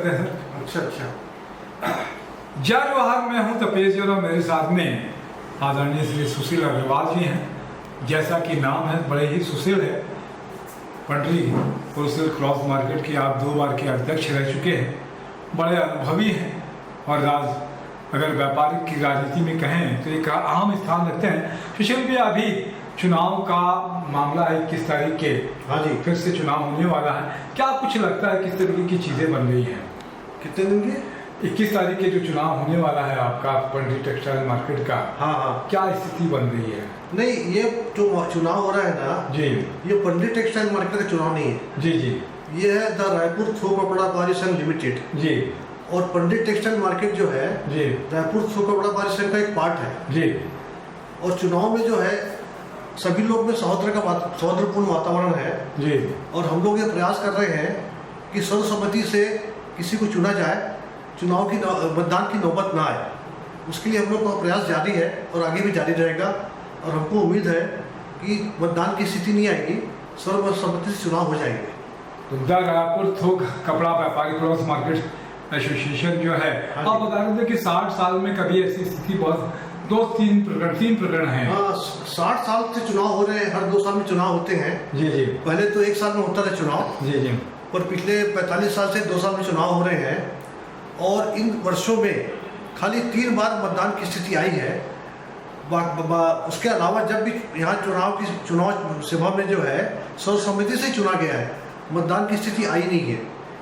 करते हैं सर। अच्छा। जय जवाहर, मैं हूं तपेश जी और मेरे साथ में आदरणीय श्री सुशील अग्रवाल जी हैं। जैसा कि नाम है बड़े ही सुशील है। पंडरी होलसेल क्रॉस मार्केट के आप 2 बार के अध्यक्ष रह चुके हैं, बड़े अनुभवी हैं और अगर व्यापारिक की राजनीति में कहें तो एक अहम स्थान रखते हैं। सुशील भी अभी चुनाव का मामला है, 21 तारीख के हाँ जी, फिर से चुनाव होने वाला है। क्या कुछ लगता है किस तरीके की चीज़ें बन रही हैं? कितने दिन के? 21 तारीख के जो चुनाव होने वाला है आपका पंडरी टेक्सटाइल मार्केट का, हाँ, क्या स्थिति बन रही है? नहीं, ये जो चुनाव हो रहा है ना जी, ये पंडरी टेक्सटाइल मार्केट का चुनाव नहीं है। जी जी, ये है द रायपुर थोक कपड़ा व्यापारी संघ लिमिटेड जी, और पंडरी टेक्सटाइल मार्केट जो है जी, रायपुर थोक कपड़ा व्यापारी संघ का एक पार्ट है जी। और चुनाव में जो है सभी लोग में सौहार्दपूर्ण वातावरण है जी, और हम लोग ये प्रयास कर रहे हैं कि सर्वसम्मति से किसी को चुना जाए, चुनाव की मतदान की नौबत ना आए। उसके लिए हम लोग का प्रयास जारी है और आगे भी जारी रहेगा और हमको उम्मीद है कि मतदान की स्थिति नहीं आएगी, सर्वसम्मति से चुनाव हो जाएंगे। तो द रायपुर थोक कपड़ा व्यापारी क्रॉस मार्केट एसोसिएशन जो है, आप बता रहे थे कि 60 साल में कभी ऐसी स्थिति बहुत 3 प्रकरण हैं। हाँ, 60 साल से चुनाव हो रहे हैं, हर 2 साल में चुनाव होते हैं। जी जी, पहले तो 1 साल में होता था चुनाव, जी जी, पर पिछले 45 साल से 2 साल में चुनाव हो रहे हैं और इन वर्षों में खाली 3 बार मतदान की स्थिति आई है। उसके अलावा जब भी यहाँ चुनाव सभा में जो है सर्वसम्मति से चुना गया है, मतदान की स्थिति आई नहीं है,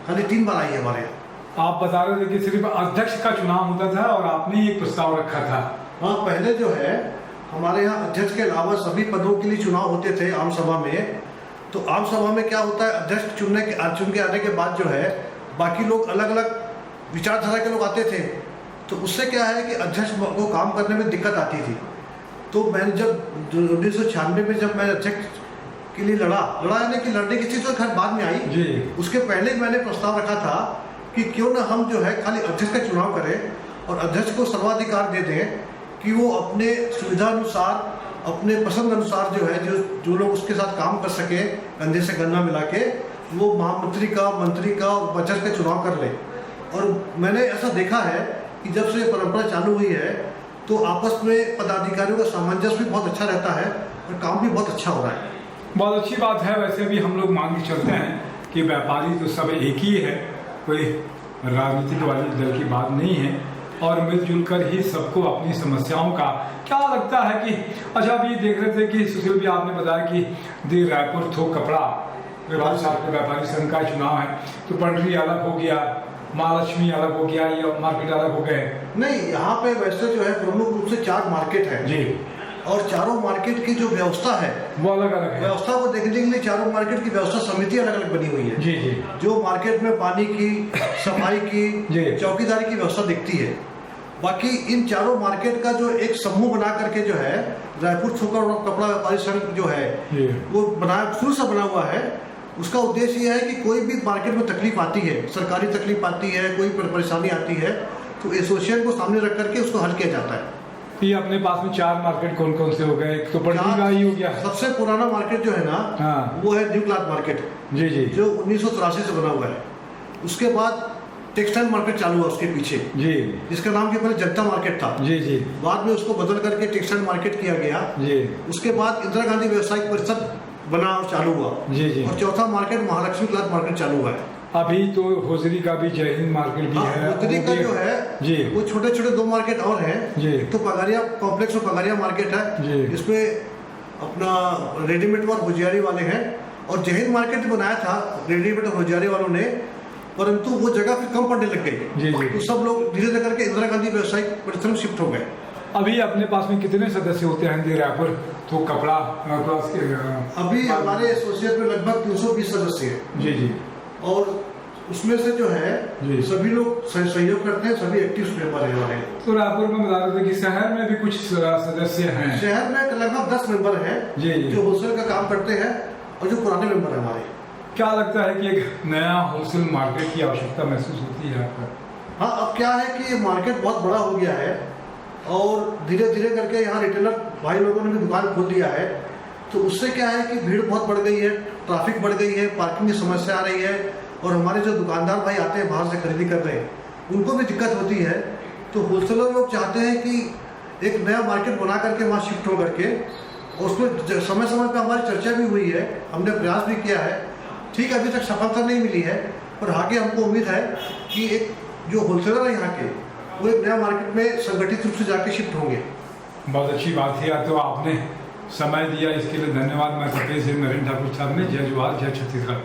खाली 3 बार आई है हमारे यहाँ। आप बता रहे थे कि सिर्फ अध्यक्ष का चुनाव होता था और आपने एक प्रस्ताव रखा था। हाँ, पहले जो है हमारे यहाँ अध्यक्ष के अलावा सभी पदों के लिए चुनाव होते थे आम सभा में। तो आम सभा में क्या होता है, अध्यक्ष चुन के आने के बाद जो है बाकी लोग अलग अलग विचारधारा के लोग आते थे, तो उससे क्या है कि अध्यक्ष को काम करने में दिक्कत आती थी। तो मैंने जब 1996 में जब मैं अध्यक्ष के लिए लड़ा यानी कि लड़ने की चीज़ तो खैर बाद में आई जी। उसके पहले मैंने प्रस्ताव रखा था कि क्यों ना हम जो है खाली अध्यक्ष का चुनाव करें और अध्यक्ष को सर्वाधिकार दे दें कि वो अपने सुविधा अनुसार, अपने पसंद अनुसार जो है जो लोग उसके साथ काम कर सके, कंधे से गन्ना मिला के, वो महामंत्री का, मंत्री का और अध्यक्ष का चुनाव कर ले। और मैंने ऐसा देखा है कि जब से परंपरा चालू हुई है तो आपस में पदाधिकारियों का सामंजस्य भी बहुत अच्छा रहता है और काम भी बहुत अच्छा हो रहा है। बहुत अच्छी बात है। वैसे भी हम लोग मान के चलते हैं कि व्यापारी तो सब एक ही है, कोई राजनीतिक वाली दल की बात नहीं है और मिलजुल कर ही सबको अपनी समस्याओं का क्या लगता है कि अच्छा, अभी देख रहे थे कि सुशील भी आपने बताया कि दी रायपुर थोक कपड़ा व्यापारी संघ का चुनाव है तो पंडरी अलग हो गया, महालक्ष्मी अलग हो गया, ये मार्केट अलग हो गए। नहीं, यहाँ पे वैसे जो है प्रमुख रूप से 4 मार्केट है जी, और चारों मार्केट की जो व्यवस्था है वो अलग अलग है। व्यवस्था को देखने के लिए चारों मार्केट की व्यवस्था समिति अलग अलग बनी हुई है। जी जी, जो मार्केट में पानी की, सफाई जी। की, चौकीदारी की व्यवस्था दिखती है। बाकी इन चारों मार्केट का जो एक समूह बना करके जो है रायपुर थोक कपड़ा व्यापारी संघ जो है वो शुरू से बना हुआ है। उसका उद्देश्य यह है कि कोई भी मार्केट में तकलीफ आती है, सरकारी तकलीफ आती है, कोई परेशानी आती है, तो एसोसिएशन को सामने रख करके उसको हल किया जाता है। ये अपने पास में 4 मार्केट कौन कौन से हो गए? एक तो पंडरी का ही हो गया। सबसे पुराना मार्केट जो है ना, हाँ, वो है न्यू क्लाथ मार्केट, जी जी, जो 1983 से बना हुआ है। उसके बाद टेक्सटाइल मार्केट चालू हुआ उसके पीछे, जी, जिसका नाम के पहले जनता मार्केट था। जी जी, बाद में उसको बदल करके टेक्सटाइल मार्केट किया गया। जी, उसके बाद इंदिरा गांधी व्यवसायिक परिषद बना और चालू हुआ। जी जी, और चौथा मार्केट महालक्ष्मी क्लॉथ मार्केट चालू हुआ है। अभी तो होजरी का भी जय हिंद मार्केट भी है। होजरी का जो है जी, वो छोटे छोटे 2 मार्केट और हैं जी। तो पगारिया कॉम्प्लेक्स और पगारिया मार्केट है जी, इसमें अपना रेडीमेड और होजियारी वाले हैं। और जय हिंद मार्केट बनाया था रेडीमेड और होजियारी वालों ने, परंतु वो जगह फिर कम पड़ने लग गई जी, तो सब लोग धीरे धीरे करके इंदिरा गांधी व्यवसायिक परिसर में शिफ्ट हो गए। अभी अपने पास में कितने सदस्य होते हैं रायपुर थोक कपड़ा क्लास के? अभी हमारे एसोसिएट में लगभग 320 सदस्य हैं जी जी, और उसमें से जो है सभी लोग सहयोग करते हैं, सभी एक्टिव मेंबर हैं हमारे। तो रायपुर में बता रहे थे कि शहर में भी कुछ सदस्य हैं। शहर में लगभग 10 मेंबर हैं जी, जो होलसेल का काम करते हैं और जो पुराने मेंबर हैं हमारे। क्या लगता है कि एक नया होलसेल मार्केट की आवश्यकता महसूस होती है आपको? हाँ, अब क्या है कि ये मार्केट बहुत बड़ा हो गया है और धीरे धीरे करके यहाँ रिटेलर भाई लोगों ने भी दुकान खोल दिया है, तो उससे क्या है कि भीड़ बहुत बढ़ गई है, ट्रैफिक बढ़ गई है, पार्किंग की समस्या आ रही है और हमारे जो दुकानदार भाई आते हैं बाहर से खरीदी कर रहे हैं, उनको भी दिक्कत होती है। तो होलसेलर लोग चाहते हैं कि एक नया मार्केट बना करके वहाँ शिफ्ट हो करके, उसमें समय समय पर हमारी चर्चा भी हुई है, हमने प्रयास भी किया है। ठीक, अभी तक सफलता नहीं मिली है, पर आगे हमको उम्मीद है कि एक जो होलसेलर है यहाँ के, वो एक नया मार्केट में संगठित रूप से जाके शिफ्ट होंगे। बहुत अच्छी बात है। तो आपने समय दिया, इसके लिए धन्यवाद। मैं कपिल सिंह नरेंद्र ठाकुर साहब ने। जय जवाहर, जय छत्तीसगढ़।